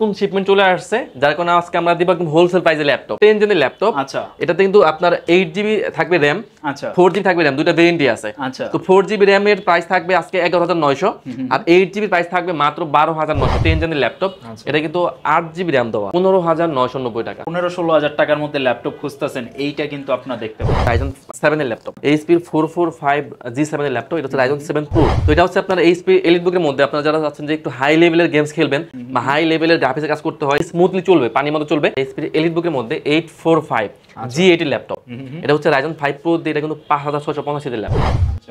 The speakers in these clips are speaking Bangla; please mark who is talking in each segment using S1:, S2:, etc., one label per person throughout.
S1: নতুন শিপমেন্ট চলে আসছে, যার কারণে আজকে আমরা দিব একদম হোলসেল প্রাইসে ল্যাপটপ 10 জনের ল্যাপটপ।
S2: আচ্ছা,
S1: এটাতে কিন্তু আপনার 8GB থাকবে র‍্যাম,
S2: আচ্ছা
S1: 4GB থাকবে র‍্যাম, দুটো ভেরিয়েন্টই আছে।
S2: আচ্ছা,
S1: তো 4GB র‍্যাম এর প্রাইস থাকবে আজকে 11900 আর 8GB প্রাইস থাকবে মাত্র 12900। 10 জনের ল্যাপটপ, এটা কিন্তু 8GB র‍্যাম দেওয়া 15990 টাকা।
S2: 15-16 হাজার টাকার মধ্যে ল্যাপটপ খুঁজতেছেন, এইটা কিন্তু আপনারা দেখতে পাবেন।
S1: Ryzen 7 এর ল্যাপটপ, HP 445G7 এর ল্যাপটপ, এটা হচ্ছে Ryzen 7 Pro। তো এটা হচ্ছে আপনার HP EliteBook এর মধ্যে আপনারা যারা চাচ্ছেন যে একটু হাই লেভেলের গেমস খেলবেন বা হাই লেভেলের গ্রাফিক্সে কাজ করতে হয়, স্মুথলি চলবে, পানির মতো চলবে, HP EliteBook এর মধ্যে 845G80 ল্যাপটপ। এটা হচ্ছে Ryzen 5 Pro দিয়ে, এটা কিন্তু 5685 এর ল্যাপটপ।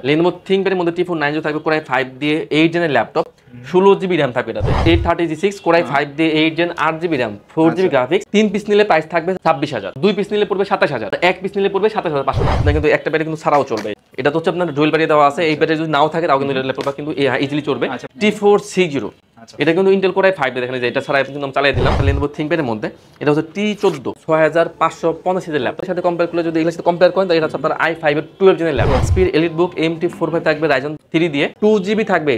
S1: Lenovo ThinkPad এর মধ্যে T490 থাকবে, Core i5 দিয়ে 8 জেনের ল্যাপটপ, 16GB RAM থাকবে এটাতে, 830G6 Core i5 দিয়ে 8 gen 8GB RAM, 4GB graphics. 3 piece নিলে প্রাইস থাকবে 26000, 2 পিস নিলে পড়বে 27000, 1 পিস নিলে পড়বে 27500 টাকা। কিন্তু একটা ব্যাটারি কিন্তু ছাড়াও চলবে। এটা তো হচ্ছে আপনার ডুয়াল ব্যাটারি দেওয়া আছে, এই ব্যাটারি যদি নাও থাকে তাও কিন্তু ল্যাপটপটা কিন্তু ইজিলি চলবে। T460, এটা কিন্তু Intel Core i5 দিয়ে, দেখেন যে এটা ছাড়া কিন্তু আমি চালিয়ে দিলাম। Lenovo ThinkPad এর মধ্যে এটা হচ্ছে T14 6585 এর ল্যাপটপ। এর সাথে কম্পেয়ার করলে যদি এগুলোর সাথে কম্পেয়ার করেন, তাহলে এটা হচ্ছে আপনার i5 এর 12 জেনের ল্যাপটপ। HP EliteBook MT45 থাকবে Ryzen 3 দিয়ে, 2GB থাকবে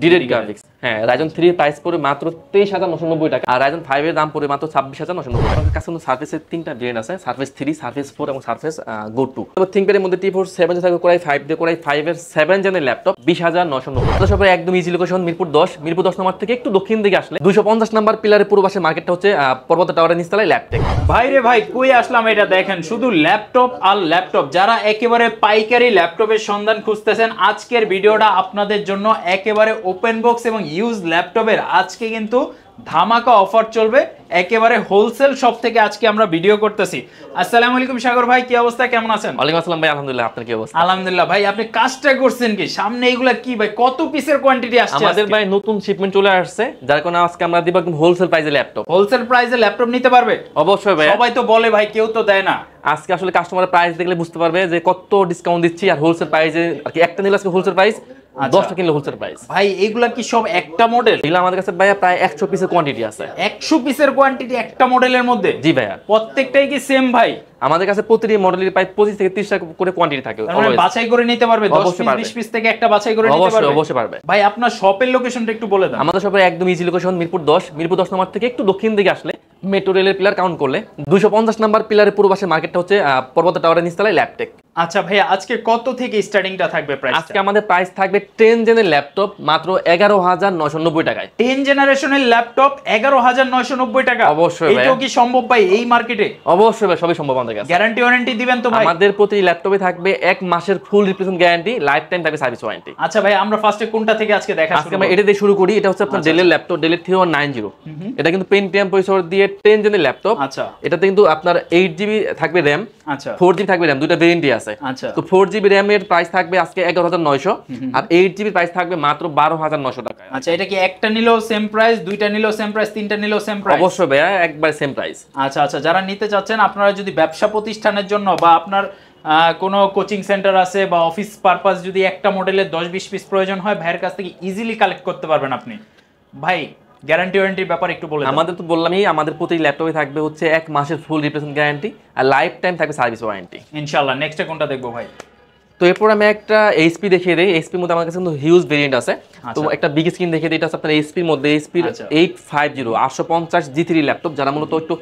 S1: ডিরেক্ট গ্রাফিক্স। হ্যাঁ, Ryzen 3 এর প্রাইস পড়ে মাত্র 23990 টাকা আর Ryzen 5 এর দাম পড়ে মাত্র 26990 টাকা। আমাদের কাছে কিন্তু সারফেসের 3টা ভেরিয়েন্ট আছে, সারফেস 3, সারফেস 4 এবং সারফেস গো 2। তবে ThinkPad এর মধ্যে T470 থাকবে Core i5 দিয়ে, Core i5 এর 7 জেনের ল্যাপটপ 20990 টাকা। সবাই একদম ইজি লোকেশন মিরপুর 10 নম্বর থেকে একটু দক্ষিণ দিকে আসলে 250 নম্বর পিলারের পূর্ব পাশে মার্কেটটা হচ্ছে পর্বত টাওয়ারের নিচতলায় ল্যাপটেক।
S2: ভাই রে ভাই, কই আসলাম এটা দেখেন, শুধু ল্যাপটপ আর ল্যাপটপ। যারা একেবারে পাইকারি ল্যাপটপের সন্ধান খুঁজতেছেন, আজকের ভিডিওটা আপনাদের জন্য একেবারে ওপেন বক্স এবং ইউজ ল্যাপটপের। আজকে কিন্তু ধামাকা অফার চলবে, একেবারে হোলসেল শপ থেকে আজকে আমরা ভিডিও করতেছি। আসসালামু আলাইকুম সাগর ভাই, কি অবস্থা, কেমন আছেন?
S1: ওয়ালাইকুম আসসালাম ভাই, আলহামদুলিল্লাহ, আপনার কি অবস্থা?
S2: আলহামদুলিল্লাহ। ভাই আপনি কাজটা করছেন কি, সামনে এগুলা কি ভাই, কত পিসের কোয়ান্টিটি আসছে?
S1: আমাদের ভাই নতুন শিপমেন্ট চলে আসছে, যার কারণে আজকে আমরা দিব একদম হোলসেল প্রাইসে ল্যাপটপ।
S2: হোলসেল প্রাইসে ল্যাপটপ নিতে পারবে?
S1: অবশ্যই ভাই,
S2: সবাই তো বলে ভাই, কেউ তো দেয় না।
S1: আজকে আসলে কাস্টমারের প্রাইস দেখলে বুঝতে পারবে যে কত ডিসকাউন্ট দিচ্ছি আর হোলসেল প্রাইসে আর কি। একটা নিলে আজকে হোলসেল প্রাইস, 10টা কিনলে হোলসেল প্রাইস।
S2: ভাই এগুলা কি সব একটা মডেল?
S1: এগুলো আমাদের কাছে ভাইয়া প্রায় 100 পিসের কোয়ান্টিটি আছে।
S2: 100 পিসের কোয়ান্টিটি একটা মডেলের মধ্যে?
S1: জি ভাইয়া।
S2: প্রত্যেকটাই কি সেম ভাই?
S1: আমাদের কাছে প্রতিটি মডেলের প্রায় 25 থেকে 30টা করে কোয়ান্টিটি থাকে।
S2: মানে বাছাই করে নিতে পারবে? 10 পিস 20 পিস থেকে একটা বাছাই করে নিতে পারবে?
S1: অবশ্যই পারবে।
S2: ভাই আপনার শপের লোকেশনটা একটু বলে দেন।
S1: আমাদের শপের একদম ইজি লোকেশন মিরপুর 10 নম্বর থেকে একটু দক্ষিণ দিকে আসলে মেট্রো রেলের পিলার কাউন্ট করলে 250 নম্বর পিলারের পূর্ব পাশে মার্কেটটা হচ্ছে পর্বত টাওয়ারের নিচতলায় ল্যাপটেক।
S2: আচ্ছা ভাই, আজকে কত থেকে স্টার্টিংটা থাকবে প্রাইস?
S1: আজকে আমাদের প্রাইস থাকবে 10 জেনের ল্যাপটপ মাত্র 11990 টাকায়।
S2: 10 জেনারেশনের ল্যাপটপ 11990 টাকা?
S1: অবশ্যই ভাই।
S2: এইটাও কি সম্ভব ভাই এই মার্কেটে?
S1: অবশ্যই ভাই, সবই সম্ভব আমাদের কাছে।
S2: গ্যারান্টি ওয়ারেন্টি দিবেন তো ভাই?
S1: আমাদের প্রতি ল্যাপটপে থাকবে 1 মাসের ফুল রিপ্লেসমেন্ট গ্যারান্টি, লাইফ টাইম থাকবে সার্ভিস ওয়ারেন্টি।
S2: আচ্ছা ভাই, আমরা ফার্স্টে কোনটা থেকে আজকে দেখা
S1: আজকে আমরা এটা দিয়ে শুরু করি। এটা হচ্ছে আপনার ডেলের ল্যাপটপ, ডেলের 3190। এটা কিন্তু পেন্টিয়াম প্রসেসর দিয়ে 10 জেনের ল্যাপটপ।
S2: আচ্ছা,
S1: এটাতে কিন্তু আপনার 8GB থাকবে র‍্যাম,
S2: আচ্ছা
S1: 4GB থাকবে র‍্যাম, দুটো ভেরিয়েন্টই আছে।
S2: আচ্ছা,
S1: তো 4GB র‍্যাম এর প্রাইস থাকবে আজকে 11900 আর 8GB প্রাইস থাকবে মাত্র 12900 টাকা।
S2: আচ্ছা, এটা কি একটা নিলেও সেম প্রাইস, দুইটা নিলেও সেম প্রাইস, তিনটা নিলেও সেম প্রাইস?
S1: অবশ্যই ভাইয়া, একবার সেম প্রাইস।
S2: আচ্ছা আচ্ছা, যারা নিতে চাচ্ছেন, আপনারা যদি ব্যবসা প্রতিষ্ঠানের জন্য বা আপনার কোনো কোচিং সেন্টার আছে বা অফিস পারপাস যদি একটা মডেলের 10-20 পিস প্রয়োজন হয়, ভাইয়ের কাছ থেকে ইজিলি কালেক্ট করতে পারবেন আপনি। ভাই গ্যারান্টি ওয়ারেন্টির ব্যাপার একটু বলে দেন।
S1: আমাদের তো বললামই, আমাদের প্রতি ল্যাপটপে থাকবে হচ্ছে 1 মাসের ফুল রিপ্লেসমেন্ট গ্যারান্টি আর লাইফ টাইম থাকবে সার্ভিস ওয়ারেন্টি
S2: ইনশাআল্লাহ। নেক্সটে কোনটা দেখবো ভাই?
S1: তো এরপর আমি একটা HP দেখিয়ে দেই। HP মধ্যে আমার কাছে কিন্তু হিউজ ভেরিয়েন্ট আছে। তো একটা বিগ স্ক্রিন দেখিয়ে দিই। এটা হচ্ছে আপনার HP মধ্যে HP 850 G3 ল্যাপটপ। যারা মূলত একটু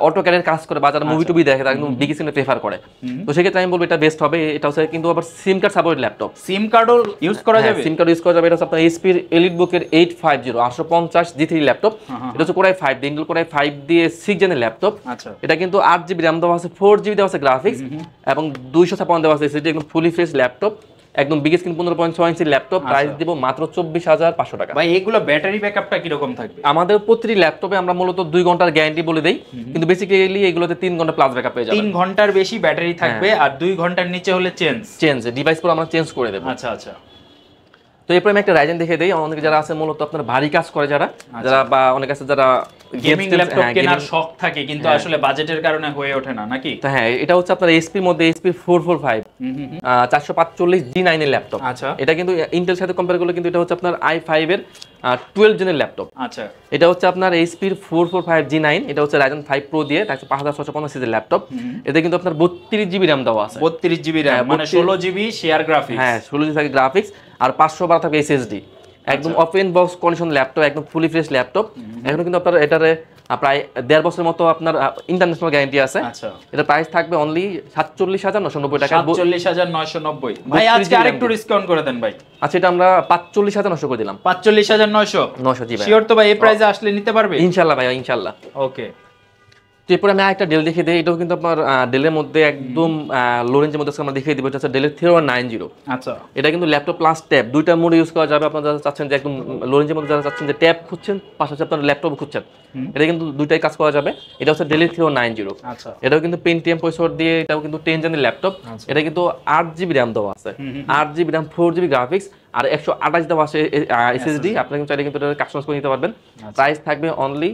S1: অটোক্যাডের কাজ করে বা যারা মুভি টুভি দেখে, তারা কিন্তু বিগ স্ক্রিনে প্রেফার করে। তো সেক্ষেত্রে আমি বলবো এটা বেস্ট হবে। এটা হচ্ছে কিন্তু আবার সিম কার্ড সাপোর্টেড ল্যাপটপ।
S2: সিম কার্ডও ইউজ করা যাবে?
S1: সিম কার্ড ইউজ করা যাবে। এটা হচ্ছে আপনার HP EliteBook এর 850 G3 ল্যাপটপ। এটা হচ্ছে Core i5 দিয়ে, Intel Core i5 দিয়ে 6 জেনের ল্যাপটপ।
S2: আচ্ছা,
S1: এটা কিন্তু 8GB RAM দেওয়া আছে, 4GB দেওয়া আছে গ্রাফিক্স এবং 256 দেওয়া আছে SSD। একদম ফুলি ফ্রেশ ল্যাপটপ, একদম বিগ স্ক্রিন 15.6 ইঞ্চি ল্যাপটপ। প্রাইস দিব মাত্র 24500 টাকা।
S2: ভাই এগুলো ব্যাটারি ব্যাকআপটা কি রকম থাকবে?
S1: আমাদের প্রতিটি ল্যাপটপে আমরা মূলত 2 ঘন্টার গ্যারান্টি বলে দেই, কিন্তু বেসিক্যালি এগুলোতে 3 ঘন্টা প্লাস ব্যাকআপ পেয়ে যাবেন।
S2: 3 ঘন্টার বেশি ব্যাটারি থাকবে আর 2 ঘন্টার নিচে হলে চেঞ্জ
S1: ডিভাইস পুরো আমরা চেঞ্জ করে দেব।
S2: আচ্ছা আচ্ছা।
S1: তো এরপর আমি একটা রাইজেন দেখে দেই। অনেকে যারা আছে মূলত আপনার ভারী কাজ করে, যারা বা অনেক আছে যারা
S2: গেমিং ল্যাপটপ কেনার শখ থাকে কিন্তু আসলে বাজেটের কারণে হয়ে ওঠে না, নাকি?
S1: তো হ্যাঁ, এটা হচ্ছে আপনার HP এর মধ্যে HP 445 445 G9 এর ল্যাপটপ।
S2: আচ্ছা,
S1: এটা কিন্তু ইন্টেল সাথে কম্পেয়ার করলে কিন্তু এটা হচ্ছে আপনার i5 এর 12 জেনের ল্যাপটপ।
S2: আচ্ছা,
S1: এটা হচ্ছে আপনার HP 445 G9। এটা হচ্ছে Ryzen 5 Pro দিয়ে 5685 এর ল্যাপটপ। এতে কিন্তু আপনার 32GB RAM দেওয়া আছে।
S2: 32GB RAM মানে 16GB শেয়ার গ্রাফিক্স।
S1: হ্যাঁ, 16GB থাকে গ্রাফিক্স আর 512 থাকে SSD। একদম ওপেন বক্স কন্ডিশন ল্যাপটপ, একদম ফুলি ফ্রেশ ল্যাপটপ। এখন কিন্তু আপনার এটারে প্রায় 1.5 বছরের মতো আপনার ইন্টারন্যাশনাল গ্যারান্টি আছে।
S2: আচ্ছা,
S1: এটা প্রাইস থাকবে অনলি 47,990 টাকা।
S2: 47,990। ভাই আজকে আরেকটু ডিসকাউন্ট করে দেন ভাই।
S1: আচ্ছা, এটা আমরা 45,900 করে দিলাম।
S2: 45,900
S1: জি ভাই।
S2: শিওর তো ভাই এই প্রাইসে আসলে নিতে পারবে?
S1: ইনশাআল্লাহ ভাই, ইনশাআল্লাহ।
S2: ওকে,
S1: এরপরে আমি একটা ডেল দেখিয়ে দিই। এটাও কিন্তু আপনার ডেলের মধ্যে একদম লো রেঞ্জের মধ্যে আমরা দেখিয়ে দিব। এটা হচ্ছে ডেলের 3190।
S2: আচ্ছা,
S1: এটা কিন্তু ল্যাপটপ প্লাস ট্যাব দুইটা মোড ইউজ করা যাবে। আপনারা যারা চাচ্ছেন যে একদম লো রেঞ্জের মধ্যে, যারা চাচ্ছেন যে ট্যাব খুঁজছেন পাশাপাশি আপনার ল্যাপটপ খুঁজছেন, এটা কিন্তু দুইটাই কাজ করা যাবে। এটা হচ্ছে ডেলের 3190।
S2: আচ্ছা,
S1: এটাও কিন্তু পেন্টিয়াম প্রসেসর দিয়ে, এটাও কিন্তু 10 জেনের ল্যাপটপ। এটা কিন্তু 8GB র্যাম দেওয়া আছে, 8GB র্যাম, 4GB গ্রাফিক্স আর 128 দেওয়া আছে এসএসডি। আপনি কিন্তু চাইলে কিন্তু এটা কাস্টমাইজ করে নিতে পারবেন। প্রাইস থাকবে অনলি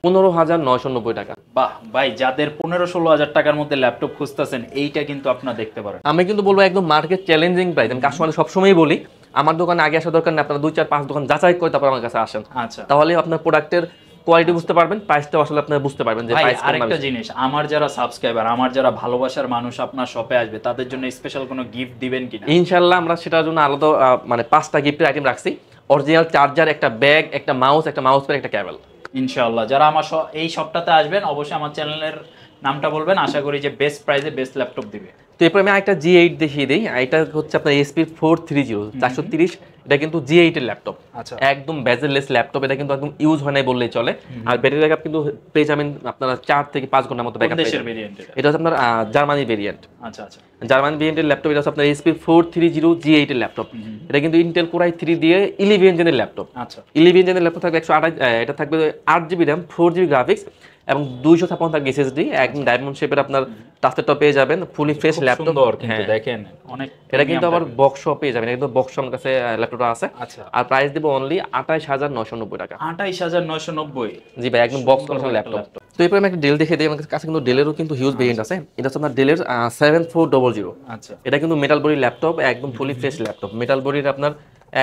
S1: 15,990 টাকা।
S2: বাহ ভাই, যাদের 15-16 হাজার টাকার মধ্যে ল্যাপটপ খুঁজতেছেন এইটা কিন্তু আপনারা দেখতে পারেন।
S1: আমি কিন্তু বলবো একদম মার্কেট চ্যালেঞ্জিং প্রাইস। আমি কাস্টমারদের সবসময়ই বলি আমার দোকানে আগে আসার দরকার নেই, আপনারা 2-4-5 দোকান যাচাই করে তারপর আমার কাছে আসেন।
S2: আচ্ছা,
S1: তাহলে আপনার প্রোডাক্টের কোয়ালিটি বুঝতে পারবেন, প্রাইসটাও আসলে আপনারা বুঝতে পারবেন যে
S2: ভাই
S1: প্রাইস
S2: আরেকটা জিনিস, আমার যারা সাবস্ক্রাইবার, আমার যারা ভালোবাসার মানুষ আপনার শপে আসবে, তাদের জন্য স্পেশাল কোনো গিফট দিবেন কিনা?
S1: ইনশাআল্লাহ আমরা সেটার জন্য আলাদা মানে 5টা গিফটের আইটেম রাখছি। অরিজিনাল চার্জার, একটা ব্যাগ, একটা মাউস প্যাড, একটা কেবল।
S2: ইনশাআল্লাহ যারা আমার এই শপটাতে আসবেন অবশ্যই আমার চ্যানেলের নামটা বলবেন, আশা করি যে বেস্ট প্রাইসে বেস্ট ল্যাপটপ দিবে।
S1: তো এরপর আমি একটা G8 দেখিয়ে দিই। এটা হচ্ছে আপনার HP 430 430। এটা কিন্তু G8 এর ল্যাপটপ,
S2: আচ্ছা,
S1: একদম বেজেললেস ল্যাপটপ। এটা কিন্তু একদম ইউজ হয় নাই বললেই চলে। আর ব্যাটারি ব্যাকআপ কিন্তু পেয়ে যাবেন আপনারা 4 থেকে 5 ঘন্টার মতো ব্যাকআপ।
S2: দেশের ভেরিয়েন্ট
S1: এটা হচ্ছে আপনার জার্মানি ভেরিয়েন্ট।
S2: আচ্ছা, আচ্ছা,
S1: জার্মান ভেরিয়েন্টের ল্যাপটপ। এটা হচ্ছে আপনার HP 430 G8 এর ল্যাপটপ। এটা কিন্তু ইন্টেল কোর i3 দিয়ে 11 জেনের ল্যাপটপ।
S2: আচ্ছা,
S1: 11 জেনের ল্যাপটপ থাকবে 128, এটা থাকবে 8GB র্যাম, 4GB গ্রাফিক্স এবং 256 থাকবে এসএসডি। একদম ডায়মন্ড শেপের আপনার টাচটা পেয়ে যাবেন, ফুলি ফ্রেশ ল্যাপটপ।
S2: সুন্দর কিন্তু দেখেন অনেক।
S1: এটা কিন্তু আবার বক্স পেয়ে যাবেন, একদম বক্স আমার কাছে ল্যাপটপটা আছে।
S2: আচ্ছা,
S1: আর প্রাইস দিব অনলি 28,990 টাকা।
S2: 28,990।
S1: জি ভাই, একদম বক্স কন্ডিশন ল্যাপটপ। তো এরপর আমি একটা ডেল দেখে দিই। আমার কাছে কিন্তু ডেলেরও কিন্তু হিউজ ভেরিয়েন্ট আছে। এটা হচ্ছে আপনার ডেলের 7400।
S2: আচ্ছা,
S1: এটা কিন্তু মেটাল বডি ল্যাপটপ, একদম ফুলি ফ্রেশ ল্যাপটপ। মেটাল বডির আপনার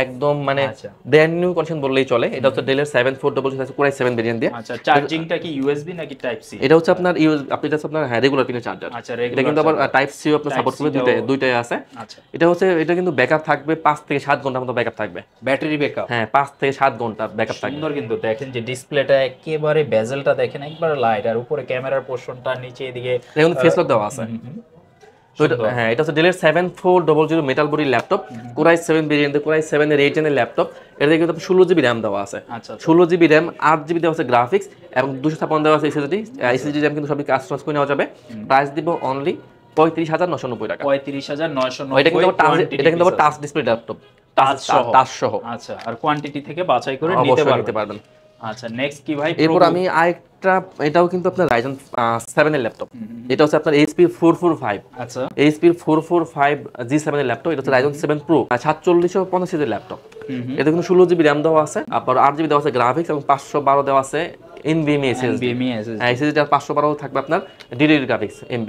S1: একদম মানে
S2: আচ্ছা,
S1: ব্র্যান্ড নিউ কন্ডিশন বললেই চলে। এটা হচ্ছে ডেলের 7400 কোর i7 ভেরিয়েন্ট দিয়ে।
S2: আচ্ছা, চার্জিংটা কি ইউএসবি নাকি টাইপ সি?
S1: এটা হচ্ছে আপনার আপনি জাস্ট আপনার রেগুলার পিনের চার্জার।
S2: আচ্ছা,
S1: এটা কিন্তু আবার টাইপ সি আপনার সাপোর্ট করে, দুইটাই আছে।
S2: আচ্ছা,
S1: এটা কিন্তু ব্যাকআপ থাকবে 5 থেকে 7 ঘন্টার মতো ব্যাকআপ থাকবে।
S2: Battery backup?
S1: হ্যাঁ, 5 থেকে 7 ঘন্টা ব্যাকআপ থাকবে।
S2: সুন্দর কিন্তু দেখেন যে ডিসপ্লেটা একেবারে বেজেলটা দেখেন একবার লাইট, আর উপরে ক্যামেরার পোরশনটা নিচে এদিকে
S1: দেখুন ফেস লক দেওয়া আছে। তো হ্যাঁ, এটা হচ্ছে ডেলের 7400 metal body laptop, core i7 variant, core i7 এর 8 জেনের ল্যাপটপ। এটা কিন্তু 16GB র্যাম দেওয়া আছে।
S2: আচ্ছা,
S1: 16GB র্যাম, 8GB দেওয়া আছে গ্রাফিক্স এবং 256 দেওয়া আছে এসএসডি। এসএসডি র্যাম কিন্তু সবই কাস্টমাইজ করে নেওয়া যাবে। প্রাইস দিব অনলি 35,990 টাকা।
S2: 35,990।
S1: এটা কিন্তু আবার টাচ ডিসপ্লে ল্যাপটপ, টাচ সহ।
S2: আচ্ছা, আর কোয়ান্টিটি থেকে বাছাই করে
S1: অবশ্যই
S2: নিতে
S1: পারবেন।
S2: আচ্ছা, নেক্সট কি ভাই?
S1: এরপর আমি আরেকটা, এটাও কিন্তু আপনার Ryzen 7 এর ল্যাপটপ। এটা হচ্ছে আপনার HP 445।
S2: আচ্ছা,
S1: HP 445 G7 এর ল্যাপটপ। এটা হচ্ছে Ryzen 7 Pro 4750 এর ল্যাপটপ। এটা কিন্তু 16GB র্যাম দেওয়া আছে, আবার 8GB দেওয়া আছে গ্রাফিক্স এবং 512 দেওয়া আছে NVMe SSD। SSD আর 512 থাকবে আপনার DDR গ্রাফিক্স MB।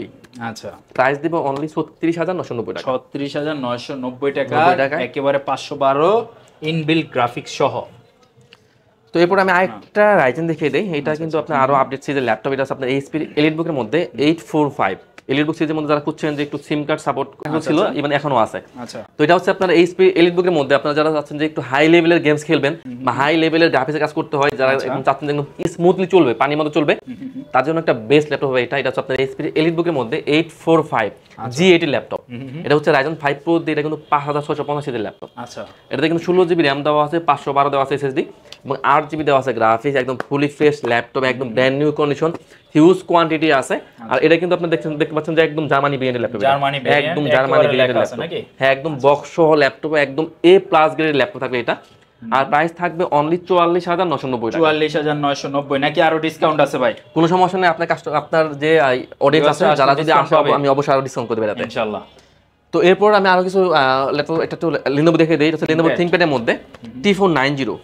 S2: আচ্ছা,
S1: প্রাইস দিব অনলি 36,990 টাকা।
S2: 36,990 টাকা, একেবারে 512 ইনবিল্ট গ্রাফিক্স সহ।
S1: তো এরপর আমি আরেকটা Ryzen দেখিয়ে দেই। এটা কিন্তু আপনার আরো আপডেট সিরিজের ল্যাপটপ। এটা হচ্ছে আপনার HP EliteBook এর মধ্যে 845। EliteBook সিরিজের মধ্যে যারা খুঁজছেন যে একটু সিম কার্ড সাপোর্ট ছিল, ইভেন এখনো আছে।
S2: আচ্ছা,
S1: তো এটা হচ্ছে আপনার HP EliteBook এর মধ্যে আপনারা যারা চাচ্ছেন যে একটু হাই লেভেলের গেমস খেলবেন বা হাই লেভেলের গ্রাফিক্সে কাজ করতে হয়, যারা একদম চাচ্ছেন যে একদম স্মুথলি চলবে, পানির মতো চলবে, তার জন্য একটা বেস্ট ল্যাপটপ হবে এটা। এটা হচ্ছে আপনার HP EliteBook এর মধ্যে 845 G8 এর ল্যাপটপ। এটা হচ্ছে Ryzen 5 Pro দিয়ে, এটা কিন্তু 5685 এর ল্যাপটপ।
S2: আচ্ছা,
S1: এটাতে কিন্তু 16GB র্যাম দেওয়া আছে, 512 দেওয়া আছে SSD এবং 8GB দেওয়া আছে গ্রাফিক্স। একদম ফুলি ফ্রেশ ল্যাপটপ, একদম brand new condition, huge quantity আছে। আর এটা কিন্তু আপনি দেখতে পাচ্ছেন যে একদম জার্মানি ভেরিয়েন্টের ল্যাপটপ, একদম জার্মানি ভেরিয়েন্টের ল্যাপটপ। হ্যাঁ, একদম বক্স সহ ল্যাপটপ, একদম A+ গ্রেডের ল্যাপটপ থাকবে এটা। আর প্রাইস থাকবে অনলি 44,990 টাকা।
S2: 44,990 নাকি আরো ডিসকাউন্ট আছে ভাই?
S1: কোনো সমস্যা নেই, আপনার যে অডিয়েন্স আছে যারা যদি আসে আমি অবশ্যই আরো ডিসকাউন্ট করে দেব
S2: ইনশাআল্লাহ।
S1: তো এরপর আমি আরো কিছু ল্যাপটপ, এটা তো Lenovo দেখে দেই। এটা হচ্ছে Lenovo ThinkPad এর মধ্যে T490।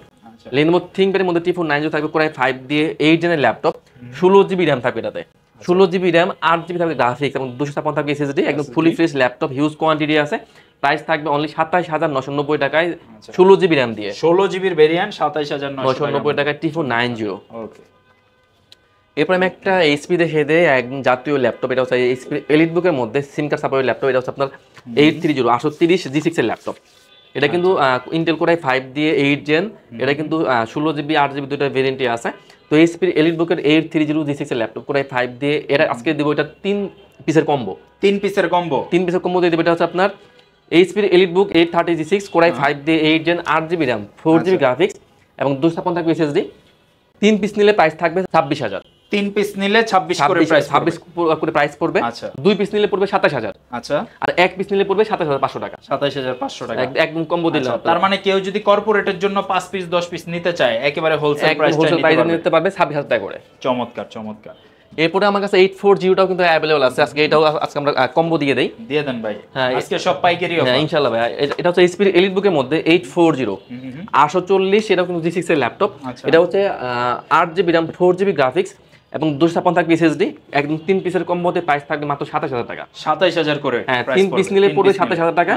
S1: Lenovo ThinkPad এর মধ্যে T490 থাকবে কোর i5 দিয়ে 8 জেনের ল্যাপটপ, 16GB র্যাম থাকবে এটাতে, 16GB র্যাম, 8GB থাকবে গ্রাফিক্স এবং 256 থাকবে SSD। একদম fully fresh laptop, huge quantity আছে। প্রাইস থাকবে অনলি 27,990 টাকায়, 16GB র্যাম দিয়ে,
S2: 16GB এর ভেরিয়েন্ট 27,990
S1: টাকায় T490।
S2: ওকে,
S1: এরপর আমি একটা HP দেখে দেই, একদম জাতীয় ল্যাপটপ। এটা হচ্ছে HP EliteBook এর মধ্যে সিম কার্ড সাপোর্টেড ল্যাপটপ। এটা হচ্ছে আপনার 830 830 G6 এর ল্যাপটপ। এটা কিন্তু ইন্টেল কোর i5 দিয়ে 8 জেন, এটা কিন্তু 16GB 8GB দুটো ভেরিয়েন্টই আছে। তো এইচপি এলিটবুকের 830G6 এর ল্যাপটপ কোর i5 দিয়ে এটা আজকে দিব, এটা 3 পিসের কম্বো,
S2: 3 পিসের কম্বো
S1: দিয়ে দেব। এটা হচ্ছে আপনার HP EliteBook 830G6 core i5 দিয়ে 8 gen 8GB RAM 4GB graphics এবং 256 থাকবে SSD। 3 পিস নিলে প্রাইস থাকবে 26,000।
S2: 3 পিস নিলে 26 করে প্রাইস
S1: 26 করে প্রাইস পড়বে।
S2: আচ্ছা
S1: 2 পিস নিলে পড়বে 27,000।
S2: আচ্ছা
S1: আর 1 পিস নিলে পড়বে 27,500 টাকা।
S2: 27,500 টাকা
S1: একদম কম্বো দিলাম।
S2: তার মানে কেউ যদি কর্পোরেটের জন্য 5 পিস 10 পিস নিতে চায় একেবারে হোলসেল প্রাইসে
S1: নিতে পারবে 26,000 টাকা করে।
S2: চমৎকার চমৎকার।
S1: এরপরে আমার কাছে 84Gটাও কিন্তু अवेलेबल আছে। আজকে আমরা কম্বো দিয়ে দেই।
S2: দিয়ে দেন ভাই। আজকে সব পাইকারি অফার।
S1: হ্যাঁ ইনশাআল্লাহ ভাই। এটা হচ্ছে এইচপি এলিটবুকের মধ্যে 840 840, এটা কিন্তু G6 এর ল্যাপটপ। এটা হচ্ছে 8GB RAM 4GB গ্রাফিক্স এবং 256 থাকবে SSD। একদম 3 পিসের কম্বোতে প্রাইস থাকবে মাত্র 27,000 টাকা।
S2: 27,000 করে।
S1: হ্যাঁ 3 পিস নিলে পড়বে 27,000 টাকা।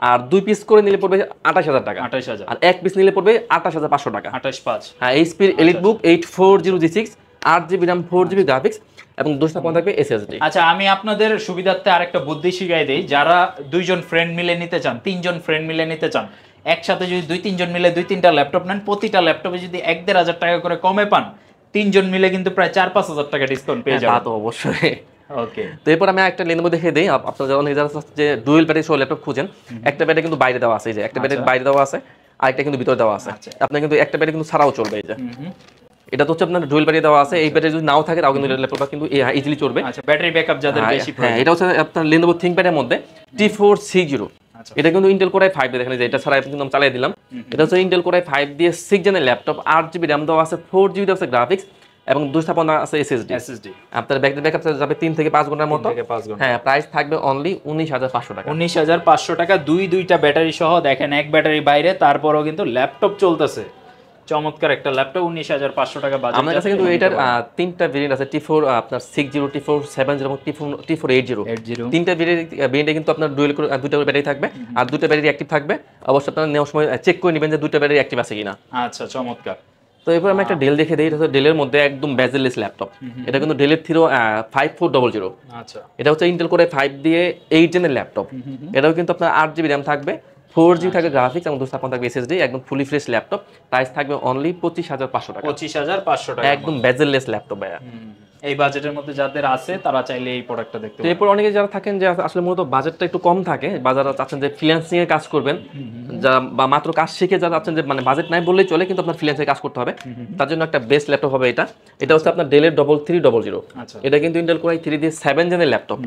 S1: আর 2 পিস করে নিলে পড়বে 28,000 টাকা।
S2: 28,000।
S1: আর 1 পিস নিলে পড়বে 28,500 টাকা।
S2: 28,500।
S1: হ্যাঁ HP EliteBook 840G6 8GB RAM 4GB graphics এবং 256 থাকবে SSD।
S2: আচ্ছা আমি আপনাদের সুবিধার্থে আরেকটা বুদ্ধি শিখাই দেই। যারা 2 জন ফ্রেন্ড মিলে নিতে চান, 3 জন ফ্রেন্ড মিলে নিতে চান, একসাথে যদি 2-3 জন মিলে 2-3টা ল্যাপটপ নেন, প্রতিটা ল্যাপটপে যদি 1,500 টাকা করে কমে পান, 3 জন মিলে কিন্তু প্রায় 4-5 হাজার টাকা ডিসকাউন্ট পেয়ে যাবেন।
S1: তা তো অবশ্যই।
S2: ওকে।
S1: তো এরপর আমি একটা লেনোভো দেখে দেই। আপনারা যারা যে ডুয়েল ব্যাটারি সহ ল্যাপটপ খুঁজেন, একটা ব্যাটারি কিন্তু বাইরে দেওয়া আছে, এই যে একটা ব্যাটারি বাইরে দেওয়া আছে, আরেকটা কিন্তু ভিতরে দেওয়া আছে। আপনি কিন্তু একটা ব্যাটারি কিন্তু ছাড়াও চলবে, এই যে এটা তো হচ্ছে আপনার ডুয়েল ব্যাটারি দেওয়া আছে। এই ব্যাটারি যদি নাও থাকে তাও কিন্তু ল্যাপটপটা কিন্তু ইজিলি চলবে।
S2: আচ্ছা ব্যাটারি ব্যাকআপ যাদের বেশি প্রয়োজন।
S1: হ্যাঁ এটা হচ্ছে আপনার লেনোভো থিংকপ্যাডের মধ্যে T460। এটা কিন্তু ইন্টেল কোর i5 দিয়ে, দেখেন যে এটা ছাড়া কিন্তু আমি চালিয়ে দিলাম। এটা হচ্ছে ইন্টেল কোর i5 দিয়ে 6 জেনের ল্যাপটপ, 8GB RAM দেওয়া আছে, 4GB দেওয়া আছে গ্রাফিক্স এবং 256 আছে SSD। আপনার ব্যাকআপ যাবে 3 থেকে 5 ঘন্টার মতো। হ্যাঁ প্রাইস থাকবে অনলি 19,500 টাকা।
S2: 19,500 টাকা। দুইটা ব্যাটারি সহ, দেখেন এক ব্যাটারি বাইরে, তারপরও কিন্তু ল্যাপটপ চলতেছে। চমৎকার একটা ল্যাপটপ 19,500 টাকা বাজেট।
S1: আমার কাছে কিন্তু এটার 3টা ভেরিয়েন্ট আছে, T4 আপনার 60, T470 এবং T480। 3টা ভেরিয়েন্টে কিন্তু আপনার দুইটা ব্যাটারি থাকবে আর দুটো ব্যাটারি অ্যাক্টিভ থাকবে। অবশ্যই আপনারা নেওয়ার সময় চেক করে নেবেন যে দুটো ব্যাটারি অ্যাক্টিভ আছে কিনা।
S2: আচ্ছা চমৎকার।
S1: তো এরপর আমি একটা ডেল দেখে দিই। এটা হচ্ছে ডেলের মধ্যে একদম বেজেললেস ল্যাপটপ। এটা কিন্তু ডেলের থিরো 5400।
S2: আচ্ছা
S1: এটা হচ্ছে ইন্টেল কোর i5 দিয়ে 8 জেনের ল্যাপটপ। এটাও কিন্তু আপনার 8GB RAM থাকবে, 4GB থাকবে গ্রাফিক্স এবং 256 থাকবে SSD। একদম ফুলি ফ্রেশ ল্যাপটপ। প্রাইস থাকবে অনলি 25,500 টাকা।
S2: 25,500 টাকা।
S1: একদম বেজেললেস ল্যাপটপ ভাইয়া।
S2: এই বাজেটের মধ্যে যাদের আছে তারা চাইলে এই প্রোডাক্টটা দেখতে পারেন।
S1: এরপর অনেকে যারা থাকেন যে আসলে মূলত বাজেটটা একটু কম থাকে, বা যারা চাচ্ছেন যে ফ্রিল্যান্সিং এ কাজ করবেন, যা বা মাত্র কাজ শিখে যারা চাচ্ছেন যে মানে বাজেট নাই বললেই চলে কিন্তু আপনার ফ্রিল্যান্সে কাজ করতে হবে, তার জন্য একটা বেস্ট ল্যাপটপ হবে এটা। এটা হচ্ছে আপনার ডেলের 3300। এটা কিন্তু ইন্টেল কোর i3 দিয়ে 7 জেনের ল্যাপটপ।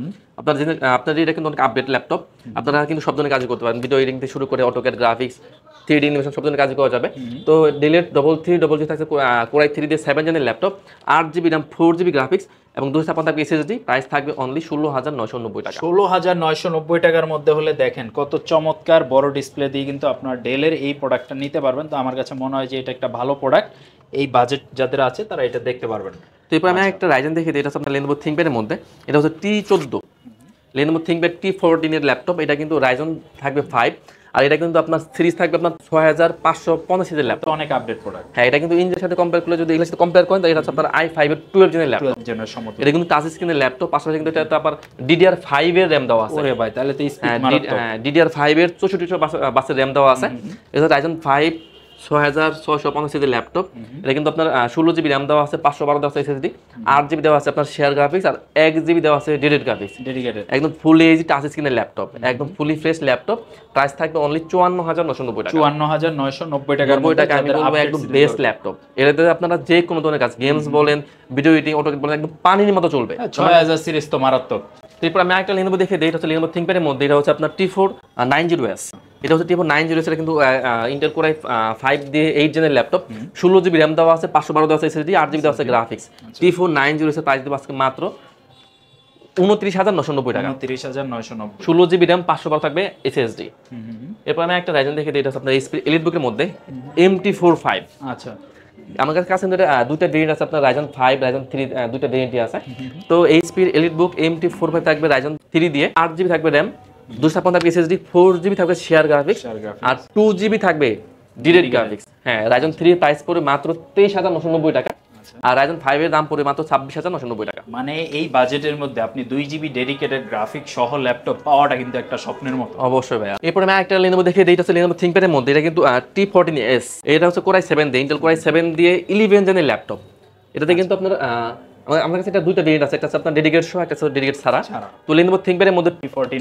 S1: আপনার এটা কিন্তু অনেক আপডেট ল্যাপটপ। আপনারা কিন্তু সব ধরনের কাজ করতে পারেন, ভিডিও এডিটিং থেকে শুরু করে অটোক্যাড, গ্রাফিক্স, 3D অ্যানিমেশন সব ধরনের কাজ করা যাবে। তো ডেলের 3300 থাকছে কোর i3 দিয়ে 7 জেনের laptop, 8GB RAM 4GB graphics এবং 256 থাকবে SSD। প্রাইস থাকবে অনলি 16,990 টাকা।
S2: 16,990 টাকার মধ্যে হলে দেখেন কত চমৎকার বড় ডিসপ্লে দিয়ে কিন্তু আপনার ডেলের এই প্রোডাক্টটা নিতে পারবেন। তো আমার কাছে মনে হয় যে এটা একটা ভালো প্রোডাক্ট। এই বাজেট যাদের আছে তারা এটা দেখতে পারবেন।
S1: তো এরপর আমি একটা রাইজেন দেখে দিই। এটা হচ্ছে আপনার লেনোভো থিংকপ্যাডের মধ্যে। এটা হচ্ছে T14 লেনোভো থিংকপ্যাড T14 এর ল্যাপটপ। এটা কিন্তু রাইজন থাকবে 5 আর এটা কিন্তু আপনার সিরিজ থাকবে আপনার 6550 এর ল্যাপটপ।
S2: অনেক আপডেট প্রোডাক্ট।
S1: হ্যাঁ এটা কিন্তু ইঞ্জের সাথে কম্পেয়ার করলে যদি এগুলোর সাথে কম্পেয়ার করেন তাহলে এটা হচ্ছে আপনার i5 এর 12 জেনের ল্যাপটপ। এটা কিন্তু টাচ স্ক্রিনের ল্যাপটপ, পাশাপাশি কিন্তু এটা আবার DDR5 এর RAM দেওয়া আছে।
S2: ওরে ভাই তাহলে তো স্পিড মারাত্মক।
S1: DDR5 এর 6400 বাসের RAM দেওয়া আছে। এটা রাইজন 5 6650 এর ল্যাপটপ। এটা কিন্তু আপনার 16GB RAM দেওয়া আছে, 512 দেওয়া আছে SSD, 8GB দেওয়া আছে আপনার শেয়ার গ্রাফিক্স আর 1GB দেওয়া আছে ডেডিকেটেড গ্রাফিক্স। একদম ফুল এইচ টাচ স্ক্রিনের ল্যাপটপ, একদম ফুলি ফ্রেশ ল্যাপটপ। প্রাইস থাকবে অনলি 54,990 টাকা।
S2: 54,990 টাকার মধ্যে
S1: আমি বলবো একদম বেস্ট ল্যাপটপ। এটাতে আপনারা যে কোনো ধরনের কাজ, গেমস বলেন, ভিডিও এডিটিং, অটোক্যাড বলেন, একদম পানির মতো চলবে।
S2: 6000 সিরিজ তো মারাত্মক।
S1: এরপর আমি একটা লেনোভো দেখে দিই। এটা হচ্ছে লেনোভো থিংকপ্যাডের মধ্যে। এটা হচ্ছে আপনার T490S। এটা হচ্ছে T490S। এটা কিন্তু ইন্টেল কোর i5 দিয়ে 8 জেনের ল্যাপটপ, 16GB RAM দেওয়া আছে, 512 দেওয়া আছে SSD, 8GB দেওয়া আছে গ্রাফিক্স। T490S এর প্রাইস দেবো আজকে মাত্র 29,990 টাকা।
S2: 29,990।
S1: 16GB RAM 512 থাকবে SSD। এরপর আমি একটা রাইজেন দেখে দিই। এটা হচ্ছে আপনার এলিটবুকের মধ্যে MT45।
S2: আচ্ছা
S1: আমার কাছে দুইটা ভেরিয়েন্ট আছে, আপনার রাইজন 5 রাইজন 3 দুইটা ভেরিয়েন্টই আছে। তো এইচপির এলিটবুক MT45 থাকবে রাইজন 3 দিয়ে, 8GB থাকবে RAM, 256 থাকবে SSD, 4GB থাকবে শেয়ার গ্রাফিক্স আর 2GB থাকবে ডেডিকেটেড গ্রাফিক্স। হ্যাঁ রাইজন 3 প্রাইস পড়বে মাত্র 23,990 টাকা। আর রাইজেন 5 এর দাম পড়বে মাত্র 26,990 টাকা।
S2: মানে এই বাজেটের মধ্যে আপনি 2 GB ডেডিকেটেড গ্রাফিক সহ ল্যাপটপ পাওয়াটা কিন্তু একটা স্বপ্নের মতো।
S1: অবশ্যই ভাইয়া। এরপরে আমি একটা Lenovo দেখিয়ে দিই, এটা হচ্ছে Lenovo ThinkPad এর মধ্যে, এটা কিন্তু T14S, এটা হচ্ছে Core i7 দিয়ে, Intel Core i7 দিয়ে 11 জেনের ল্যাপটপ। এটাতে কিন্তু আপনার আমার কাছে এটা দুইটা ভেরিয়েন্ট আছে, একটা হচ্ছে আপনার ডেডিকেটেড সহ, একটা হচ্ছে ডেডিকেটেড ছাড়া। তো Lenovo ThinkPad এর মধ্যে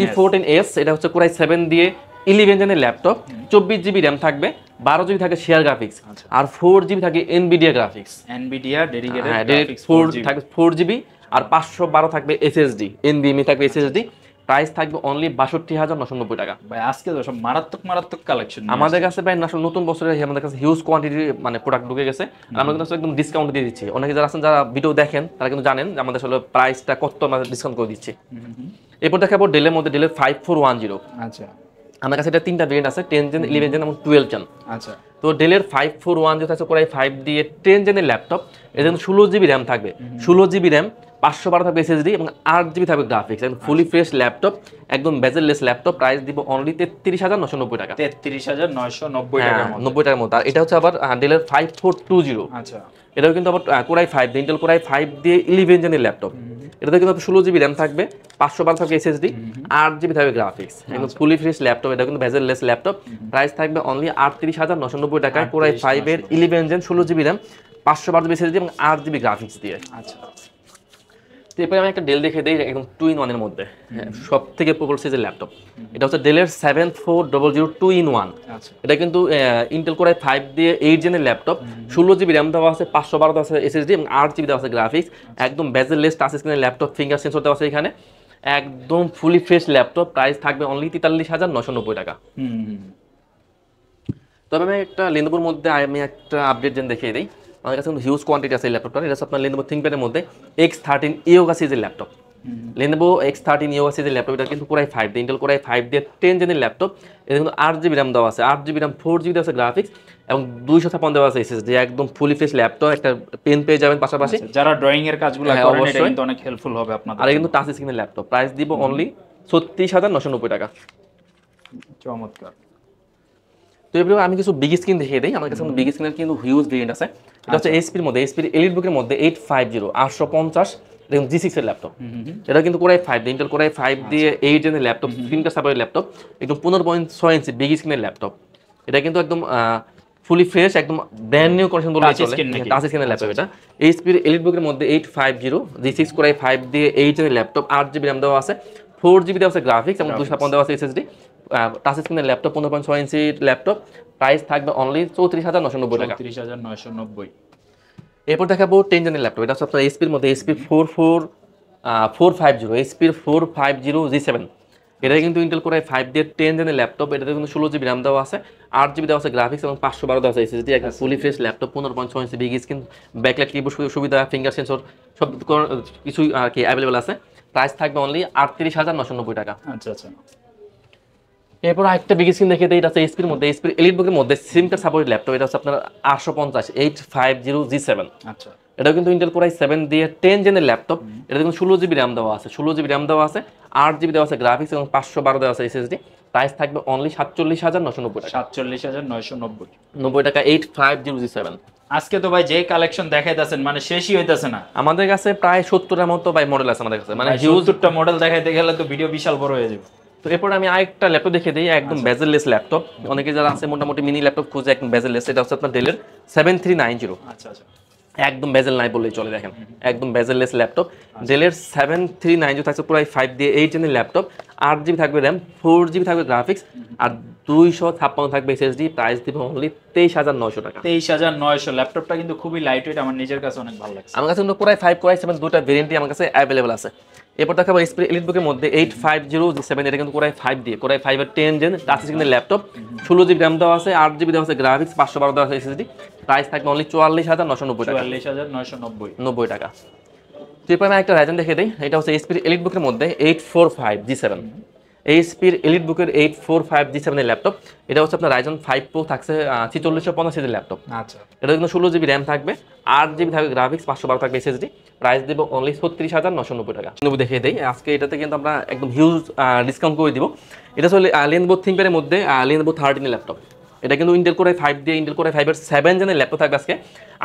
S1: T14S, এটা হচ্ছে Core i7 দিয়ে 11 জেনের ল্যাপটপ, 24GB র্যাম থাকবে, 12GB থাকে শেয়ার গ্রাফিক্স, আর 4GB থাকে NVIDIA graphics.
S2: NVIDIA dedicated
S1: graphics 4 থাকবে 4GB, আর 512 থাকবে SSD, NVMe থাকবে SSD। প্রাইস থাকবে অনলি 62,990 টাকা।
S2: ভাই আজকে তো সব মারাত্মক কালেকশন
S1: আমাদের কাছে ভাই আসলে নতুন বছরে আমাদের কাছে হিউজ কোয়ান্টিটি মানে প্রোডাক্ট ঢুকে গেছে, আর আমরা কিন্তু একদম ডিসকাউন্ট দিয়ে দিচ্ছি। অনেকে যারা আছেন, যারা ভিডিও দেখেন, তারা কিন্তু জানেন যে আমাদের আসলে প্রাইসটা কত আমরা ডিসকাউন্ট করে দিচ্ছি। এরপর দেখাবো ডেলের মধ্যে ডেলের 5410।
S2: আচ্ছা,
S1: আমার কাছে এটা তিনটা ভেরিয়েন্ট আছে, 10 জেন, 11 জেন এবং 12 জেন।
S2: আচ্ছা,
S1: তো ডেলের 5410 আছে Core i5 দিয়ে 10 জেনের ল্যাপটপ, এর জন্য 16GB র্যাম থাকবে, 16GB র্যাম, 512 থাকবে SSD এবং 8GB থাকবে গ্রাফিক্স, একদম ফুলি ফ্রেশ ল্যাপটপ, একদম বেজেললেস ল্যাপটপ। প্রাইস দিব অনলি 33,990 টাকা।
S2: 33,990 টাকার মধ্যে।
S1: 90 টাকার মধ্যে। আর এটা হচ্ছে আবার ডেলের 5420।
S2: আচ্ছা,
S1: এটাও কিন্তু আবার Core i5 দিয়ে, Intel Core i5 দিয়ে 11 জেনের ল্যাপটপ। এটাতে কিন্তু 16GB র্যাম থাকবে, 512 থাকবে SSD, 8GB থাকবে গ্রাফিক্স, একদম ফুলি ফ্রেশ ল্যাপটপ। এটা কিন্তু বেজেললেস ল্যাপটপ। প্রাইস থাকবে অনলি 38,990 টাকায় Core i5 এর 11 gen, 16GB RAM, 512GB SSD এবং 8GB গ্রাফিক্স দিয়ে।
S2: আচ্ছা।
S1: তো এরপরে আমি একটা ডেল দেখে দিই, একদম 2-in-1 এর মধ্যে, সব থেকে পপুলার সাইজের ল্যাপটপ। এটা হচ্ছে ডেলের 7400 2-in-1।
S2: আচ্ছা,
S1: এটা কিন্তু Intel Core i5 দিয়ে 8 জেনের ল্যাপটপ, 16GB র্যাম দেওয়া আছে, 512 দেওয়া আছে SSD এবং 8GB দেওয়া আছে গ্রাফিক্স, একদম বেজেললেস টাচ স্ক্রিনের ল্যাপটপ, ফিঙ্গার সেন্সর দেওয়া আছে এখানে, একদম ফুলি ফ্রেশ ল্যাপটপ। প্রাইস থাকবে অনলি 43,990 টাকা। তবে আমি একটা Lenovoর মধ্যে আমি একটা আপডেট জেন দেখিয়ে দিই। আমাদের কাছে হিউজ কোয়ান্টিটি আছে এই ল্যাপটপটা। এটা হচ্ছে আপনার Lenovo ThinkPad এর মধ্যে X13 Yoga সিরিজের ল্যাপটপ। Lenovo X13 Yoga সিরিজের ল্যাপটপ, এটা কিন্তু Core i5 দিয়ে, Intel Core i5 দিয়ে 10 জেনের ল্যাপটপ। এটা কিন্তু 8GB র্যাম দেওয়া আছে, 8GB র্যাম, 4GB দেওয়া আছে গ্রাফিক্স এবং 256 দেওয়া আছে SSD, একদম ফুলি ফ্রেশ ল্যাপটপ। একটা পেন পেয়ে যাবেন পাশাপাশি,
S2: যারা ড্রয়িং এর কাজগুলো করেন এটা কিন্তু অনেক হেল্পফুল হবে আপনাদের।
S1: আর কিন্তু টাচ স্ক্রিনের ল্যাপটপ। প্রাইস দিব অনলি 36,990 টাকা।
S2: চমৎকার।
S1: তো এবারে আমি কিছু বিগ স্ক্রিন দেখিয়ে দিই। আমার কাছে বিগ স্ক্রিনের কিন্তু হিউজ ভেরিয়েন্ট আছে। এটা হচ্ছে HP এর মধ্যে, HP এর এলিটবুকের মধ্যে 850 850 দেখুন G6 এর ল্যাপটপ। এটা কিন্তু Core i5 দিয়ে, Intel Core i5 দিয়ে 8 জেনের ল্যাপটপ, স্ক্রিনটা সাপোর্টেড ল্যাপটপ, একদম 15.6 ইঞ্চি বিগ স্ক্রিনের ল্যাপটপ। এটা কিন্তু একদম ফুলি ফ্রেশ, একদম ব্র্যান্ড নিউ কন্ডিশন বলে চলে, টাচ স্ক্রিনের ল্যাপটপ। এটা HP এর এলিটবুকের মধ্যে 850 G6 Core i5 দিয়ে 8 জেনের ল্যাপটপ, 8GB র্যাম দেওয়া আছে, 4GB দেওয়া আছে গ্রাফিক্স এবং 256 দেওয়া আছে SSD, টাচ স্ক্রিনের ল্যাপটপ, 15.6 ইঞ্চি ল্যাপটপ। প্রাইস থাকবে অনলি 34,990 টাকা।
S2: 34,990।
S1: এরপর দেখাবো 10 জেনের ল্যাপটপ। এটা হচ্ছে আপনার HP এর মধ্যে HP 450 HP 450 G7। এটা কিন্তু Intel Core i5 দিয়ে 10 জেনের ল্যাপটপ। এটাতে কিন্তু 16GB র্যাম দেওয়া আছে, 8GB দেওয়া আছে গ্রাফিক্স এবং 512 দেওয়া আছে SSD, একদম fully fresh laptop, 15.6 inch big screen, backlight keyboard সুবিধা, ফিঙ্গার সেন্সর সব কিছুই আর কি অ্যাভেলেবল আছে। প্রাইস থাকবে অনলি 38,990 টাকা।
S2: আচ্ছা, আচ্ছা।
S1: এরপর আরেকটা বিগ স্ক্রিন দেখিয়ে দিই। এটা হচ্ছে HP এর মধ্যে HP এলিটবুকের মধ্যে সিম কার্ড সাপোর্টেড ল্যাপটপ। এটা হচ্ছে আপনার 850 850 G7।
S2: আচ্ছা,
S1: এটা কিন্তু Intel Core i7 দিয়ে 10 জেনের ল্যাপটপ। এটা কিন্তু 16GB র্যাম দেওয়া আছে, 16GB র্যাম দেওয়া আছে, 8GB দেওয়া আছে গ্রাফিক্স এবং 512 দেওয়া আছে SSD। প্রাইস থাকবে অনলি 47,990 টাকা।
S2: 47,990
S1: 90 টাকা 850 G7।
S2: আজকে তো ভাই যে কালেকশন দেখাইতেছেন মানে শেষই হইতাছে না।
S1: আমাদের কাছে প্রায় 70-এর মতো ভাই মডেল আছে আমাদের কাছে, মানে হিউজ
S2: 70টা মডেল দেখাইতে গেলে তো ভিডিও বিশাল বড় হয়ে যাবে।
S1: তো এরপর আমি আরেকটা ল্যাপটপ দেখিয়ে দিই, একদম বেজেললেস ল্যাপটপ। অনেকে যারা আছে মোটামুটি মিনি ল্যাপটপ খুঁজে, একদম বেজেললেস। এটা হচ্ছে আপনার ডেলের 7390।
S2: আচ্ছা, আচ্ছা।
S1: একদম বেজেল নাই বললেই চলে, দেখেন একদম বেজেললেস ল্যাপটপ। ডেলের 7390 থাকছে Core i5 দিয়ে 8 জেনের ল্যাপটপ, 8GB থাকবে র্যাম, 4GB থাকবে গ্রাফিক্স আর 256 থাকবে SSD। প্রাইস দিব অনলি 23,900 টাকা।
S2: 23,900। ল্যাপটপটা কিন্তু খুবই লাইট ওয়েট, আমার নিজের কাছে অনেক ভালো লাগছে।
S1: আমার কাছে কিন্তু Core i5 Core i7 দুটো ভেরিয়েন্টই আমার কাছে অ্যাভেলেবল আছে। এরপর দেখাবো HP এলিটবুকের মধ্যে 850 G7। এটা কিন্তু Core i5 দিয়ে, Core i5 এর 10 জেন টাচ স্ক্রিনের ল্যাপটপ, 16GB র্যাম দেওয়া আছে, 8GB দেওয়া আছে গ্রাফিক্স, 512 দেওয়া আছে SSD। প্রাইস থাকবে অনলি 44,990 টাকা।
S2: 44,990
S1: টাকা। এরপর আমি একটা রাইজেন দেখে দিই। এটা হচ্ছে HP এলিটবুকের মধ্যে 845 G7। HP এলিটবুকের 845 G7 এর ল্যাপটপ। এটা হচ্ছে আপনার Ryzen 5 Pro থাকছে 4650 এর ল্যাপটপ।
S2: আচ্ছা,
S1: এটা কিন্তু 16GB র্যাম থাকবে, 8GB থাকবে গ্রাফিক্স, 512 থাকবে SSD। প্রাইস দেব অনলি 36,990 টাকা। Lenovo দেখিয়ে দেই আজকে। এটাতে কিন্তু আমরা একদম হিউজ ডিসকাউন্ট করে দিব। এটা হচ্ছে Lenovo ThinkPad এর মধ্যে Lenovo 13 ল্যাপটপ। এটা কিন্তু ইন্টেল কোর i5 দিয়ে ইন্টেল কোর i5 এর 7 জেনের ল্যাপটপ থাকবে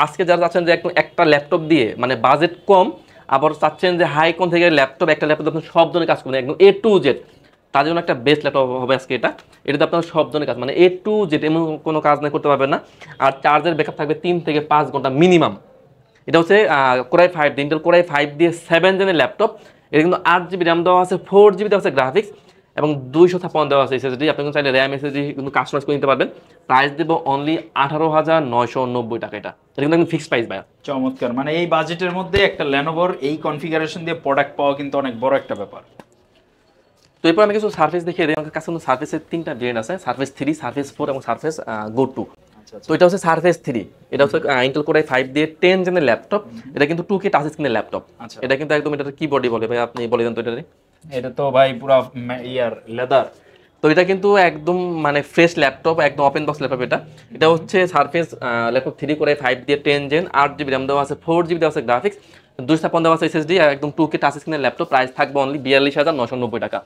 S1: আজকে যারা চাচ্ছেন যে একটা ল্যাপটপ দিয়ে মানে বাজেট কম আবার চাচ্ছেন যে হাই কোন থেকে ল্যাপটপ একটা ল্যাপটপ আপনি সব ধরনের কাজ করবেন একদম A to Z, তার জন্য একটা বেস্ট ল্যাপটপ হবে আজকে এটাতে আপনার সব ধরনের কাজ মানে A to Z এমন কোনো কাজ না করতে পারবেন না। আর চার্জের ব্যাকআপ থাকবে 3 থেকে 5 ঘন্টা মিনিমাম। এটা হচ্ছে কোর i5 দিয়ে ইন্টেল কোর i5 দিয়ে 7 জেনের ল্যাপটপ। এটা কিন্তু 8GB র্যাম দেওয়া আছে, 4GB দেওয়া আছে গ্রাফিক্স এবং 256 দেওয়া আছে SSD। আপনি কিন্তু চাইলে র্যাম SSD কিন্তু কাস্টমাইজ করে নিতে পারবেন। প্রাইস দেব অনলি 18,990 টাকা। এটা কিন্তু একদম ফিক্সড প্রাইস ভাই।
S2: চমৎকার, মানে এই বাজেটের মধ্যে একটা লেনোভোর এই কনফিগারেশন দিয়ে প্রোডাক্ট পাওয়া কিন্তু অনেক বড় একটা ব্যাপার।
S1: তো এরপর আমি কিছু সার্ফেস দেখিয়ে দিই। আমার কাছে কিন্তু সার্ফেসের 3টা ভেরিয়েন্ট আছে, সার্ফেস 3, সার্ফেস 4 এবং সার্ফেস গো 2। তো এটা হচ্ছে সার্ফেস 3, এটা হচ্ছে ইন্টেল কোর i5 দিয়ে 10 জেনের ল্যাপটপ। এটা কিন্তু 2K টাচ স্ক্রিনের ল্যাপটপ। এটা কিন্তু একদম এটা কিবোর্ডই বলে ভাই, আপনি বলে দেন তো এটা।
S2: এটা তো ভাই পুরো লেদার।
S1: তো এটা কিন্তু একদম মানে ফ্রেশ ল্যাপটপ, একদম ওপেন বক্স ল্যাপটপ। এটা হচ্ছে সার্ফেস ল্যাপটপ 3 কোর i5 দিয়ে 10 জেন, 8GB র্যাম দেওয়া আছে, 4GB দেওয়া আছে গ্রাফিক্স, 256 দেওয়া আছে SSD, একদম 2K টাচ স্ক্রিনের ল্যাপটপ। প্রাইস থাকবে অনলি 42,990 টাকা।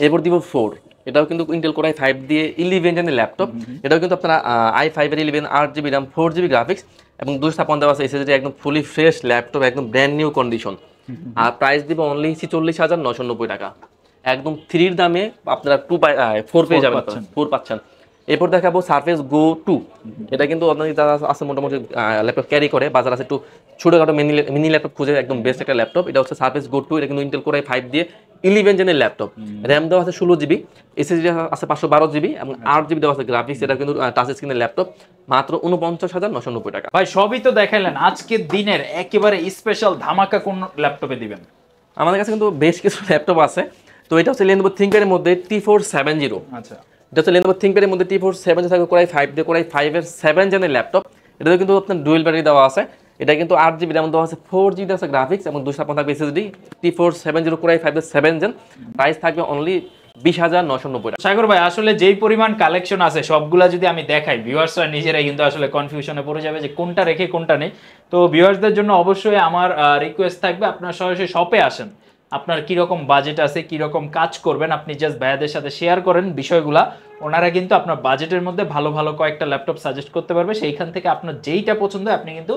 S1: এরপর দিব 4, এটাও কিন্তু ইন্টেল কোর i5 দিয়ে 11 জেনের ল্যাপটপ। এটাও কিন্তু আপনারা i5 এর 11, 8GB র্যাম, 4GB গ্রাফিক্স এবং 256 দেওয়া আছে SSD, একদম ফুলি ফ্রেশ ল্যাপটপ, একদম ব্র্যান্ড নিউ কন্ডিশন। আর প্রাইস দিব অনলি 46,990 টাকা। একদম 3 দামে আপনারা 4 পেয়ে যাবেন, 4 পাচ্ছেন। এরপর দেখাবো সার্ফেস গো 2। এটা কিন্তু আপনাদের যারা আছে মোটামুটি ল্যাপটপ ক্যারি করে, বাজার আছে একটু ছোটখাটো মিনি ল্যাপটপ খুঁজে একদম বেস্ট একটা ল্যাপটপ। এটা হচ্ছে সার্ফেস গো 2। এটা কিন্তু ইন্টেল কোর i5 দিয়ে 11 জেনের ল্যাপটপ। র্যাম দেওয়া আছে 16GB, SSD আছে 512GB এবং 8GB দেওয়া আছে গ্রাফিক্স। এটা কিন্তু টাচ স্ক্রিনের ল্যাপটপ, মাত্র 49,990 টাকা।
S2: ভাই সবই তো দেখাইলেন, আজকের দিনের একেবারে স্পেশাল ধামাকা কোন ল্যাপটপে দিবেন?
S1: আমাদের কাছে কিন্তু বেশ কিছু ল্যাপটপ আছে। তো এটা হচ্ছে Lenovo ThinkPad এর মধ্যে T470।
S2: আচ্ছা,
S1: এটা হচ্ছে Lenovo ThinkPad এর মধ্যে T470 থাকবে কোর i5 দিয়ে কোর i5 এর 7 জেনের ল্যাপটপ। এটাতে কিন্তু আপনার ডুয়েল ব্যাটারি দেওয়া আছে। এটা কিন্তু 8GB র্যাম দেওয়া আছে, 4GB দেওয়া আছে গ্রাফিক্স এবং 256 থাকবে SSD। T470 কোর i5 এর 7 জেন, প্রাইস থাকবে অনলি 20,990 টাকা।
S2: সাগর ভাই আসলে যেই পরিমাণ কালেকশন আছে সবগুলা যদি আমি দেখাই, ভিউয়ার্সরা নিজেরাই কিন্তু আসলে কনফিউশনে পড়ে যাবে যে কোনটা রেখে কোনটা নেই। তো ভিউয়ার্সদের জন্য অবশ্যই আমার রিকোয়েস্ট থাকবে, আপনারা সরাসরি শপে আসেন। আপনার কিরকম বাজেট আছে, কিরকম কাজ করবেন, আপনি জাস্ট ভাইয়াদের সাথে শেয়ার করেন বিষয়গুলা। ওনারা কিন্তু আপনার বাজেটের মধ্যে ভালো ভালো কয়েকটা ল্যাপটপ সাজেস্ট করতে পারবে। সেইখান থেকে আপনার যেইটা পছন্দ হয় আপনি কিন্তু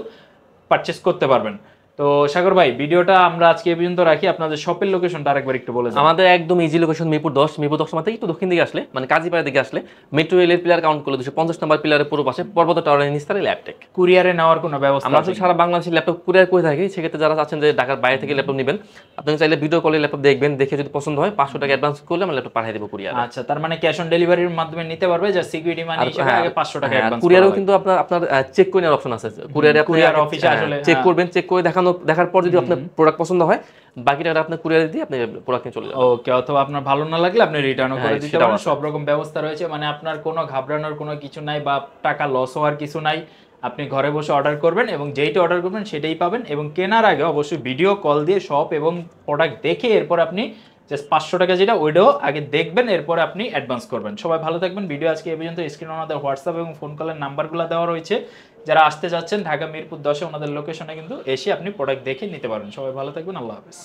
S2: পারচেস করতে পারবেন। তো সাগর ভাই ভিডিওটা আমরা আজকে এই পর্যন্ত রাখি। আপনাদের শপের লোকেশনটা আরেকবার একটু বলে দেন।
S1: আমাদের একদম ইজি লোকেশন মিরপুর 10 মাত্র একটু দক্ষিণ দিকে আসলে মানে কাজীপাড়ার দিকে আসলে মেট্রো রেলের পিলার কাউন্ট করলে 250 নম্বর পিলারের পুরো পাশে পর্বত টাওয়ারের নিস্তারে ল্যাপটেক।
S2: কুরিয়ারে নেওয়ার কোনো ব্যবস্থা
S1: আমরা আসলে সারা বাংলাদেশে ল্যাপটপ কুরিয়ার করে থাকি। সেক্ষেত্রে যারা চাচ্ছেন যে ঢাকার বাইরে থেকে ল্যাপটপ নেবেন, আপনি চাইলে ভিডিও কলে ল্যাপটপ দেখবেন, দেখে যদি পছন্দ হয় 500 টাকা অ্যাডভান্স করলে আমরা ল্যাপটপ পাঠিয়ে দেব কুরিয়ার।
S2: আচ্ছা, তার মানে ক্যাশ অন ডেলিভারির মাধ্যমে নিতে পারবে, যা সিকিউরিটি মানি হিসেবে আগে 500 টাকা অ্যাডভান্স।
S1: কুরিয়ারও কিন্তু আপনার চেক করে নেওয়ার অপশন আছে। কুরিয়ারে আপনি
S2: কুরিয়ার অফিসে আসলে
S1: চেক করবেন, চেক করে দেখার পর যদি আপনার প্রোডাক্ট পছন্দ হয় বাকি টাকা আপনি কুরিয়ারে দিয়ে আপনি প্রোডাক্ট নিয়ে চলে যাবেন।
S2: ওকে, অথবা আপনার ভালো না লাগলে আপনি রিটার্নও করে দিতে পারেন। সব রকম ব্যবস্থা রয়েছে, মানে আপনার কোনো ঘাবড়ানোর কোনো কিছু নাই বা টাকা লস হওয়ার কিছু নাই। আপনি ঘরে বসে অর্ডার করবেন এবং যেইটা অর্ডার করবেন সেটাই পাবেন। এবং কেনার আগে অবশ্যই ভিডিও কল দিয়ে শপ এবং প্রোডাক্ট দেখে এরপর আপনি জাস্ট 500 টাকা যেটা ওইটাও আগে দেখবেন, এরপরে আপনি অ্যাডভান্স করবেন। সবাই ভালো থাকবেন। ভিডিও আজকে এই পর্যন্ত। স্ক্রিনে আমাদের হোয়াটসঅ্যাপ এবং ফোন কলের নাম্বারগুলো দেওয়া রয়েছে। যারা আসতে যাচ্ছেন ঢাকা মিরপুর 10-এ ওনাদের লোকেশনে কিন্তু এসে আপনি প্রোডাক্ট দেখে নিতে পারেন। সবাই ভালো থাকবেন। আল্লাহ হাফেজ।